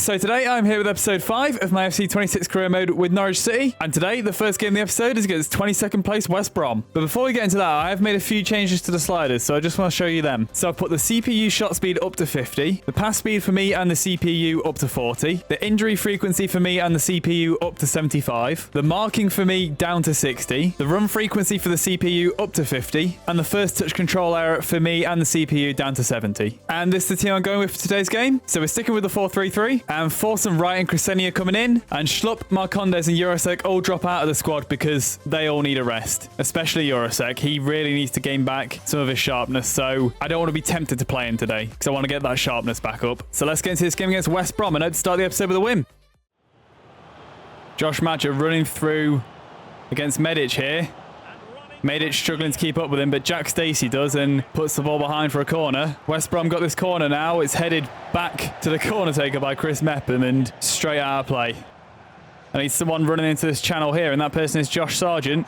So today I'm here with episode 5 of my FC 26 career mode with Norwich City, and today the first game of the episode is against 22nd place West Brom. But before we get into that, I have made a few changes to the sliders, so I just want to show you them. So I've put the CPU shot speed up to 50, the pass speed for me and the CPU up to 40, the injury frequency for me and the CPU up to 75, the marking for me down to 60, the run frequency for the CPU up to 50, and the first touch control error for me and the CPU down to 70. And this is the team I'm going with for today's game. So we're sticking with the 4-3-3, and Forsen, Wright and Crescenia coming in, and Schlupp, Marcondes and Eurosek all drop out of the squad because they all need a rest, especially Eurosek. He really needs to gain back some of his sharpness, so I don't want to be tempted to play him today because I want to get that sharpness back up. So let's get into this game against West Brom and hope to start the episode with a win. Josh Madger running through against Medic here. Medic struggling to keep up with him, but Jack Stacey does and puts the ball behind for a corner. West Brom got this corner now. It's headed back to the corner taker by Chris Mepham and straight out of play. I need someone running into this channel here, and that person is Josh Sargent.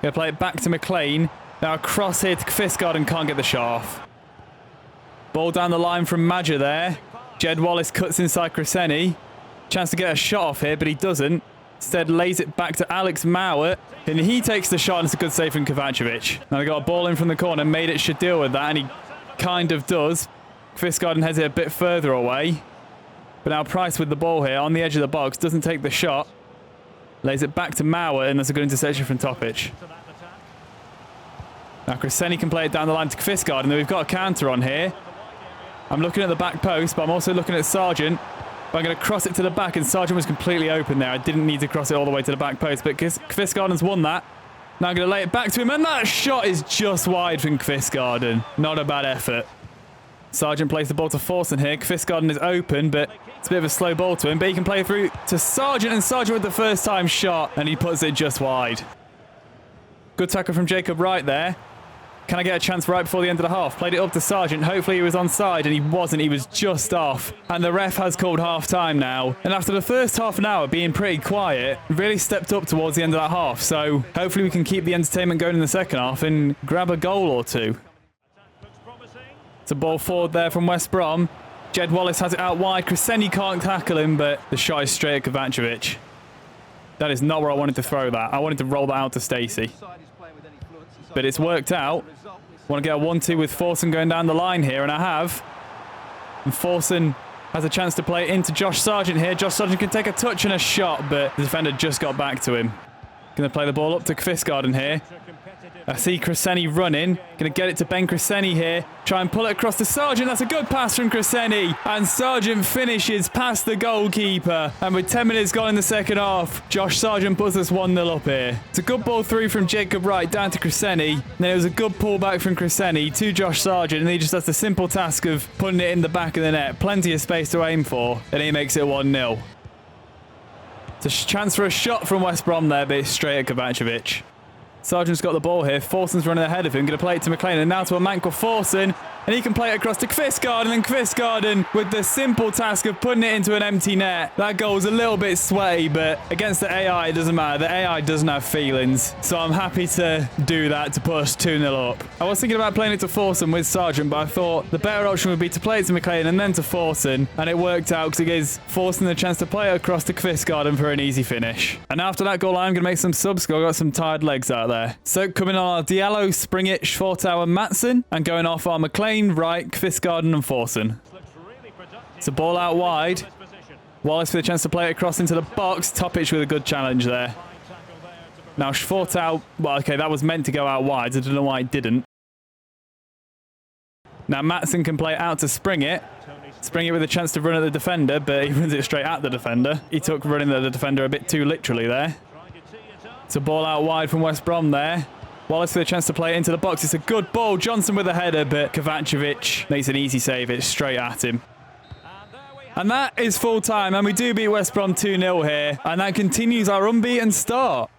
Gonna play it back to McLean. Now a cross here to Kvistgaard and can't get the shot off. Ball down the line from Madger there. Jed Wallace cuts inside Cresceni. Chance to get a shot off here, but he doesn't. Instead lays it back to Alex Mauer, and he takes the shot, and it's a good save from Kovacevic. Now they got a ball in from the corner, made it should deal with that, and he kind of does. Kvistgaard heads it a bit further away. But now Price with the ball here on the edge of the box, doesn't take the shot. Lays it back to Mauer, and that's a good interception from Topic. Now Cresceni can play it down the line to Kvistgaard, and then we've got a counter on here. I'm looking at the back post, but I'm also looking at Sargent. But I'm going to cross it to the back, and Sargent was completely open there. I didn't need to cross it all the way to the back post, but Kvistgaard's won that. Now I'm going to lay it back to him, and that shot is just wide from Kvistgaard. Not a bad effort. Sargent plays the ball to Forsen here. Kvistgaard is open, but it's a bit of a slow ball to him. But he can play through to Sargent, and Sargent with the first time shot, and he puts it just wide. Good tackle from Jacob Wright there. Can I get a chance right before the end of the half? Played it up to Sargent. Hopefully he was onside, and he wasn't. He was just off. And the ref has called half-time now. And after the first half an hour being pretty quiet, really stepped up towards the end of that half. So hopefully we can keep the entertainment going in the second half and grab a goal or two. It's a ball forward there from West Brom. Jed Wallace has it out wide. Cresceni can't tackle him, but the shot is straight at Kovacevic. That is not where I wanted to throw that. I wanted to roll that out to Stacey. But it's worked out. Want to get a 1-2 with Forsen going down the line here, and I have. And Forsen has a chance to play it into Josh Sargent here. Josh Sargent can take a touch and a shot, but the defender just got back to him. Going to play the ball up to Kvistgaard here. I see Cresceni running. Going to get it to Ben Cresceni here. Try and pull it across to Sargent. That's a good pass from Cresceni. And Sargent finishes past the goalkeeper. And with 10 minutes gone in the second half, Josh Sargent puts us 1-0 up here. It's a good ball through from Jacob Wright down to Cresceni. Then it was a good pull back from Cresceni to Josh Sargent. And he just has the simple task of putting it in the back of the net. Plenty of space to aim for. And he makes it 1-0. It's a chance for a shot from West Brom there, but it's straight at Kovacevic. Sargent's got the ball here. Forsen's running ahead of him. Going to play it to McLean, and now to a man called Forsen. And he can play it across to Kvistgaard, and then Kvistgaard with the simple task of putting it into an empty net. That goal's a little bit sweaty, but against the AI, it doesn't matter. The AI doesn't have feelings. So I'm happy to do that to put us 2-0 up. I was thinking about playing it to Forsen with Sargent, but I thought the better option would be to play it to McLean and then to Forsen. And it worked out because it gives Forsen the chance to play it across to Kvistgaard for an easy finish. And after that goal, I'm going to make some subs because I've got some tired legs out there. So coming on are Diallo, Springett, Schwartau and Matson. And going off are McLean, Wright, Kvistgaard and Forsen. It's a ball out wide. Wallace with a chance to play it across into the box. Topic with a good challenge there. Now Schwartau, well, okay, that was meant to go out wide. I don't know why it didn't. Now Matson can play it out to Springett. Springett with a chance to run at the defender, but he runs it straight at the defender. He took running at the defender a bit too literally there. It's a ball out wide from West Brom there. Wallace with a chance to play it into the box. It's a good ball. Johnson with a header, but Kovacevic makes an easy save. It's straight at him. And that is full time, and we do beat West Brom 2-0 here. And that continues our unbeaten start.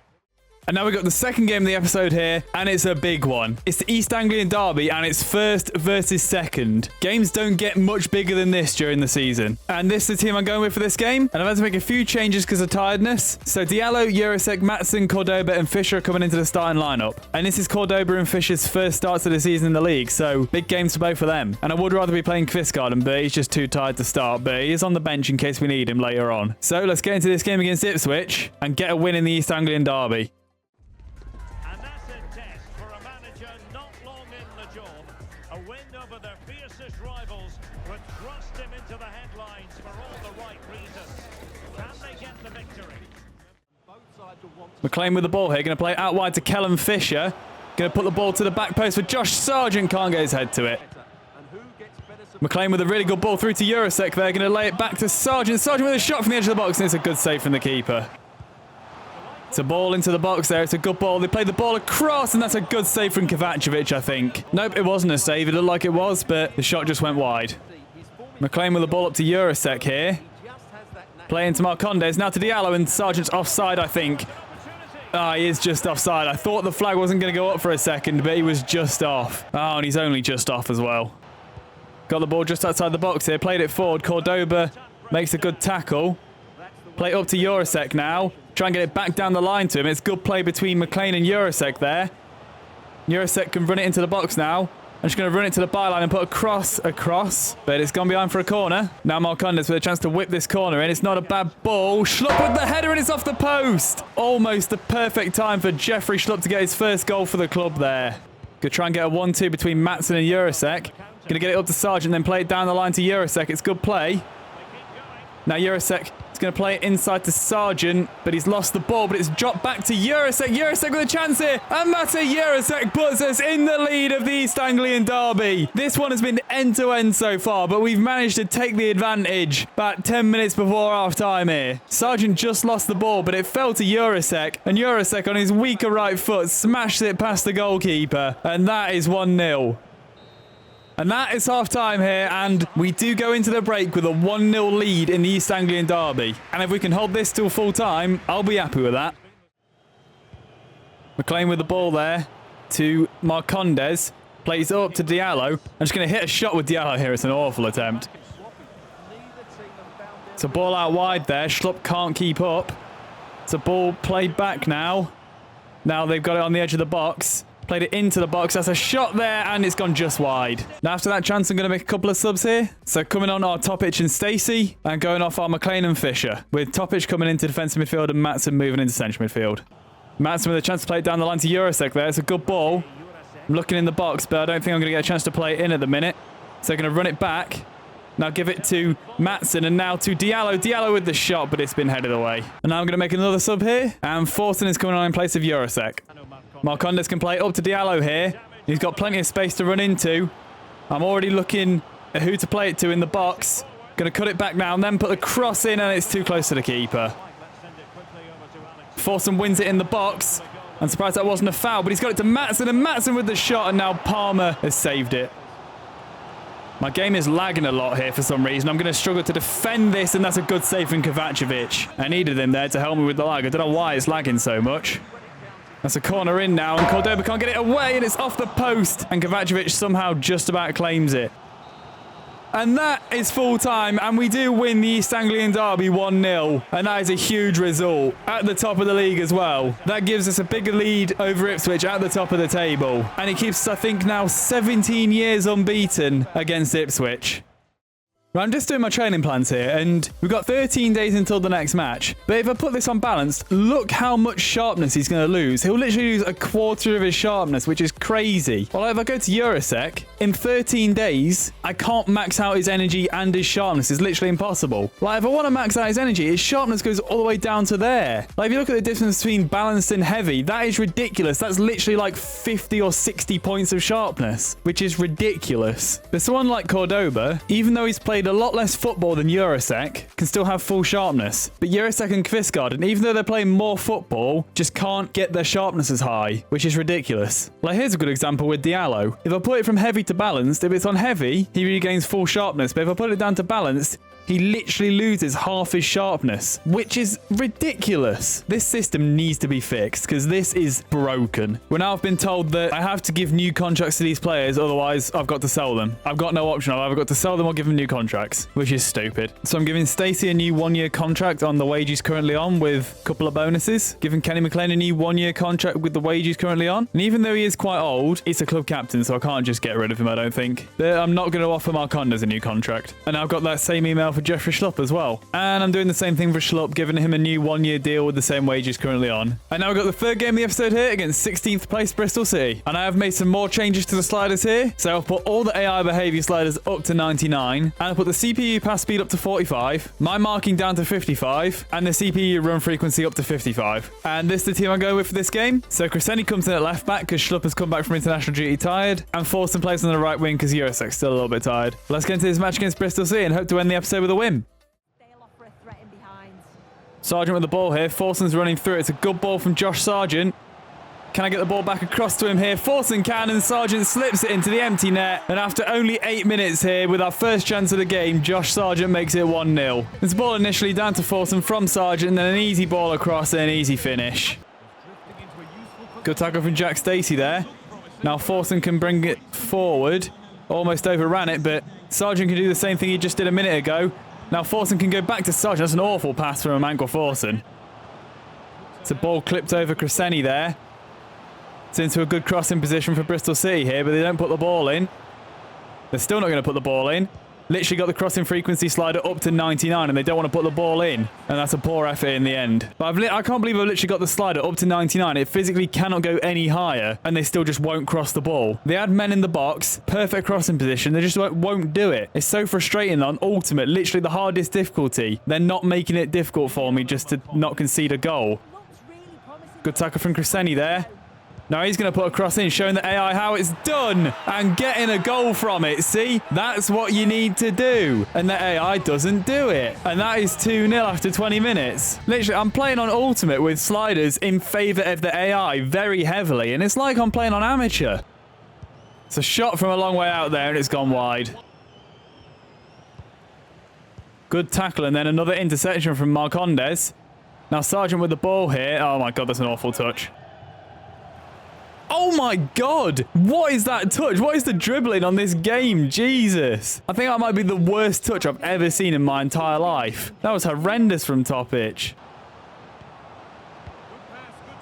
And now we've got the second game of the episode here, and it's a big one. It's the East Anglian derby, and it's first versus second. Games don't get much bigger than this during the season. And this is the team I'm going with for this game, and I've had to make a few changes because of tiredness. So Diallo, Jurasek, Maatsen, Cordoba, and Fisher are coming into the starting lineup. And this is Cordoba and Fisher's first starts of the season in the league, so big games for both of them. And I would rather be playing Kvistgaard, but he's just too tired to start, but he is on the bench in case we need him later on. So let's get into this game against Ipswich and get a win in the East Anglian derby. And that's a test for a manager not long in the job. A win over their fiercest rivals would thrust him into the headlines for all the right reasons. Can they get the victory? McLean with the ball here, going to play it out wide to Kellen Fisher. Going to put the ball to the back post for Josh Sargent, can't get his head to it. McLean with a really good ball through to Jurasek there, going to lay it back to Sargent. Sargent with a shot from the edge of the box, and it's a good save from the keeper. It's a ball into the box there, it's a good ball. They played the ball across, and that's a good save from Kovacevic, I think. Nope, it wasn't a save, it looked like it was, but the shot just went wide. McLean with the ball up to Jurasek here. Playing to Marcondes, now to Diallo, and Sargent's offside, I think. Ah, he is just offside. I thought the flag wasn't going to go up for a second, but he was just off. Oh, and he's only just off as well. Got the ball just outside the box here. Played it forward. Cordoba makes a good tackle. Play it up to Jurasek now. Try and get it back down the line to him. It's good play between McLean and Jurasek there. Jurasek can run it into the box now. I'm just going to run it to the byline and put a cross across. But it's gone behind for a corner. Now Marcondes with a chance to whip this corner in. It's not a bad ball. Schlupp with the header and it's off the post. Almost the perfect time for Jeffrey Schlupp to get his first goal for the club there. Gonna try and get a 1-2 between Maatsen and Jurasek. Gonna get it up to Sargent, then play it down the line to Jurasek. It's good play. Now Jurasek is going to play it inside to Sargent, but he's lost the ball, but it's dropped back to Jurasek. Jurasek with a chance here, and Mate Jurasek puts us in the lead of the East Anglian derby. This one has been end-to-end so far, but we've managed to take the advantage about 10 minutes before half-time here. Sargent just lost the ball, but it fell to Jurasek, and Jurasek on his weaker right foot smashed it past the goalkeeper, and that is 1-0. And that is half-time here, and we do go into the break with a 1-0 lead in the East Anglian derby. And if we can hold this till full-time, I'll be happy with that. McLean with the ball there to Marcondes. Plays it up to Diallo. I'm just going to hit a shot with Diallo here. It's an awful attempt. It's a ball out wide there. Schlupp can't keep up. It's a ball played back now. Now they've got it on the edge of the box. Played it into the box. That's a shot there, and it's gone just wide. Now, after that chance, I'm going to make a couple of subs here. So coming on are Topic and Stacey, and going off are McLean and Fisher, with Topic coming into defensive midfield and Maatsen moving into central midfield. Maatsen with a chance to play it down the line to Jurasek there. It's a good ball. I'm looking in the box, but I don't think I'm going to get a chance to play it in at the minute. So they're going to run it back. Now give it to Maatsen, and now to Diallo. Diallo with the shot, but it's been headed away. And now I'm going to make another sub here, and Forson is coming on in place of Jurasek. Marcondes can play it up to Diallo here. He's got plenty of space to run into. I'm already looking at who to play it to in the box. Going to cut it back now and then put the cross in, and it's too close to the keeper. Forson wins it in the box. I'm surprised that wasn't a foul, but he's got it to Maatsen, and Maatsen with the shot, and now Palmer has saved it. My game is lagging a lot here for some reason. I'm going to struggle to defend this, and that's a good save from Kovacevic. I needed him there to help me with the lag. I don't know why it's lagging so much. That's a corner in now, and Cordoba can't get it away, and it's off the post, and Kovacevic somehow just about claims it. And that is full time, and we do win the East Anglian derby 1-0, and that is a huge result at the top of the league as well. That gives us a bigger lead over Ipswich at the top of the table, and it keeps us, I think, now 17 years unbeaten against Ipswich. Right, I'm just doing my training plans here, and we've got 13 days until the next match. But if I put this on balanced, look how much sharpness he's going to lose. He'll literally lose a quarter of his sharpness, which is crazy. Well, if I go to Jurasek, in 13 days, I can't max out his energy and his sharpness. It's literally impossible. Like, if I want to max out his energy, his sharpness goes all the way down to there. Like, if you look at the difference between balanced and heavy, that is ridiculous. That's literally like 50 or 60 points of sharpness, which is ridiculous. But someone like Cordoba, even though he's played a lot less football than Jurasek, can still have full sharpness. But Jurasek and Kvistgaard, and even though they're playing more football, just can't get their sharpness as high, which is ridiculous. Like, here's a good example with Diallo. If I put it from heavy to balanced, if it's on heavy, he regains full sharpness. But if I put it down to balanced, he literally loses half his sharpness, which is ridiculous. This system needs to be fixed because this is broken. Well, now I've been told that I have to give new contracts to these players, otherwise I've got to sell them. I've got no option. I've either got to sell them or give them new contracts, which is stupid. So I'm giving Stacey a new 1-year contract on the wage he's currently on with a couple of bonuses. Giving Kenny McLean a new 1-year contract with the wage he's currently on. And even though he is quite old, he's a club captain, so I can't just get rid of him, I don't think. But I'm not going to offer Marcondes a new contract. And I've got that same email for Jeffrey Schlupp as well. And I'm doing the same thing for Schlupp, giving him a new 1-year deal with the same wage he's currently on. And now we've got the third game of the episode here against 16th place Bristol City. And I have made some more changes to the sliders here. So I've put all the AI behavior sliders up to 99. And I've put the CPU pass speed up to 45. My marking down to 55. And the CPU run frequency up to 55. And this is the team I go with for this game. So Crescenti comes in at left back because Schlupp has come back from international duty tired. And Forson plays on the right wing because Jurasek's still a little bit tired. Let's get into this match against Bristol City and hope to end the episode with a win. Sargent with the ball here. Forson's running through. It's a good ball from Josh Sargent. Can I get the ball back across to him here? Forson can, and Sargent slips it into the empty net. And after only 8 minutes here, with our first chance of the game, Josh Sargent makes it 1-0. This ball initially down to Forson from Sargent, and then an easy ball across and an easy finish. Good tackle from Jack Stacey there. Now Forson can bring it forward. Almost overran it, but Sargent can do the same thing he just did a minute ago. Now Forson can go back to Sargent. That's an awful pass from Emmanuel Forson. It's a ball clipped over Crescenti there. It's into a good crossing position for Bristol City here, but they don't put the ball in. They're still not going to put the ball in. Literally got the crossing frequency slider up to 99, and they don't want to put the ball in. And that's a poor effort in the end. But I can't believe I've literally got the slider up to 99. It physically cannot go any higher, and they still just won't cross the ball. They had men in the box, perfect crossing position. They just won't do it. It's so frustrating on Ultimate, literally the hardest difficulty. They're not making it difficult for me just to not concede a goal. Good tackle from Crescenti there. Now he's going to put a cross in, showing the AI how it's done and getting a goal from it. See, that's what you need to do. And the AI doesn't do it. And that is 2-0 after 20 minutes. Literally, I'm playing on Ultimate with sliders in favour of the AI very heavily. And it's like I'm playing on Amateur. It's a shot from a long way out there and it's gone wide. Good tackle and then another interception from Marcondes. Now Sargent with the ball here. Oh my God, that's an awful touch. Oh my God! What is that touch? What is the dribbling on this game? Jesus. I think that might be the worst touch I've ever seen in my entire life. That was horrendous from Topic.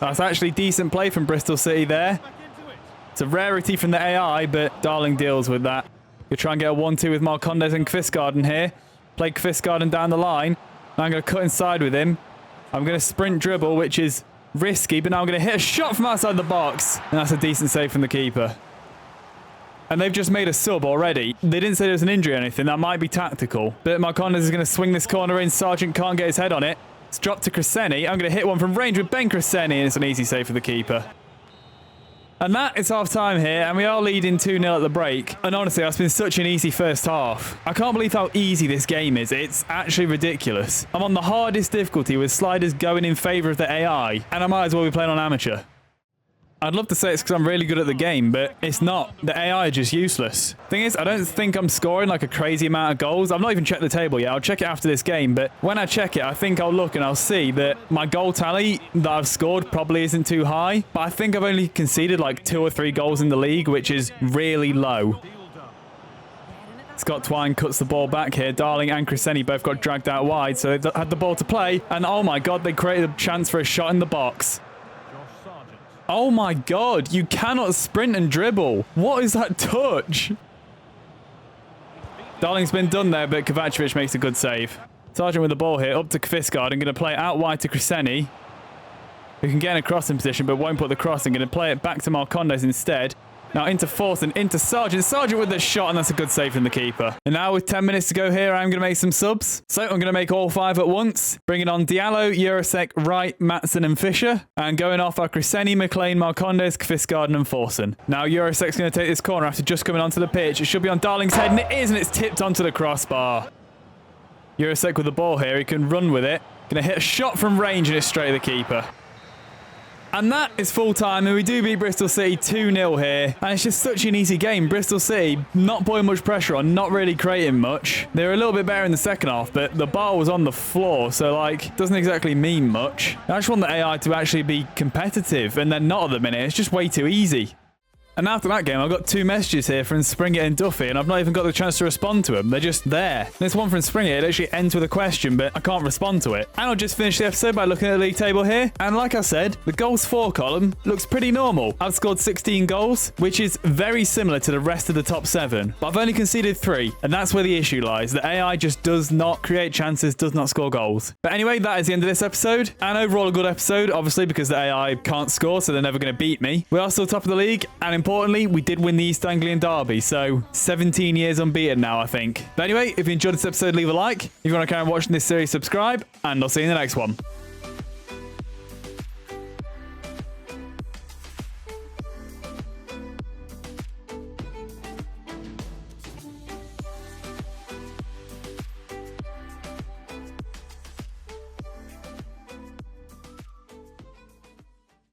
That's actually decent play from Bristol City there. It's a rarity from the AI, but Darling deals with that. You'll try and get a 1-2 with Marcondes and Kvistgarden here. Play Kvistgarden down the line. Now I'm going to cut inside with him. I'm going to sprint dribble, which is risky, but now I'm going to hit a shot from outside the box. And that's a decent save from the keeper. And they've just made a sub already. They didn't say there was an injury or anything. That might be tactical. But Marcondes is going to swing this corner in. Sargent can't get his head on it. It's dropped to Crescenti. I'm going to hit one from range with Ben Crescenti, and it's an easy save for the keeper. And that is half time here, and we are leading 2-0 at the break. And honestly, that's been such an easy first half. I can't believe how easy this game is. It's actually ridiculous. I'm on the hardest difficulty with sliders going in favour of the AI, and I might as well be playing on Amateur. I'd love to say it's because I'm really good at the game, but it's not. The AI are just useless. Thing is, I don't think I'm scoring like a crazy amount of goals. I've not even checked the table yet. I'll check it after this game, but when I check it, I think I'll look and I'll see that my goal tally that I've scored probably isn't too high, but I think I've only conceded like 2 or 3 goals in the league, which is really low. Scott Twine cuts the ball back here. Darling and Crescenti both got dragged out wide, so they've had the ball to play, and oh my God, they created a chance for a shot in the box. Oh my God, you cannot sprint and dribble. What is that touch? Darling's been done there, but Kovacevic makes a good save. Sargent with the ball here, up to Kvistgarden. Going to play it out wide to Crescenti, who can get in a crossing position, but won't put the crossing. Going to play it back to Marcondes instead. Now into Forson, into Sargent. Sargent with the shot, and that's a good save from the keeper. And now with 10 minutes to go here, I'm going to make some subs. So I'm going to make all 5 at once. Bringing on Diallo, Jurasek, Wright, Matson and Fisher. And going off are Crescenti, McLean, Marcondes, Kvistgarden and Forson. Now Jurasek's going to take this corner after just coming onto the pitch. It should be on Darling's head, and it is, and it's tipped onto the crossbar. Jurasek with the ball here. He can run with it. Going to hit a shot from range, and it's straight to the keeper. And that is full time, and we do beat Bristol City 2-0 here. And it's just such an easy game. Bristol City not putting much pressure on, not really creating much. They were a little bit better in the second half, but the bar was on the floor, so like, doesn't exactly mean much. I just want the AI to actually be competitive, and they're not at the minute. It's just way too easy. And after that game, I've got 2 messages here from Springett and Duffy, and I've not even got the chance to respond to them. They're just there. This one from Springett, it actually ends with a question, but I can't respond to it. And I'll just finish the episode by looking at the league table here. And like I said, the goals for column looks pretty normal. I've scored 16 goals, which is very similar to the rest of the top 7. But I've only conceded 3, and that's where the issue lies. The AI just does not create chances, does not score goals. But anyway, that is the end of this episode. And overall a good episode, obviously, because the AI can't score, so they're never going to beat me. We are still top of the league, and importantly, we did win the East Anglian derby, so 17 years unbeaten now, I think. But anyway, if you enjoyed this episode, leave a like. If you want to carry on watching this series, subscribe, and I'll see you in the next one.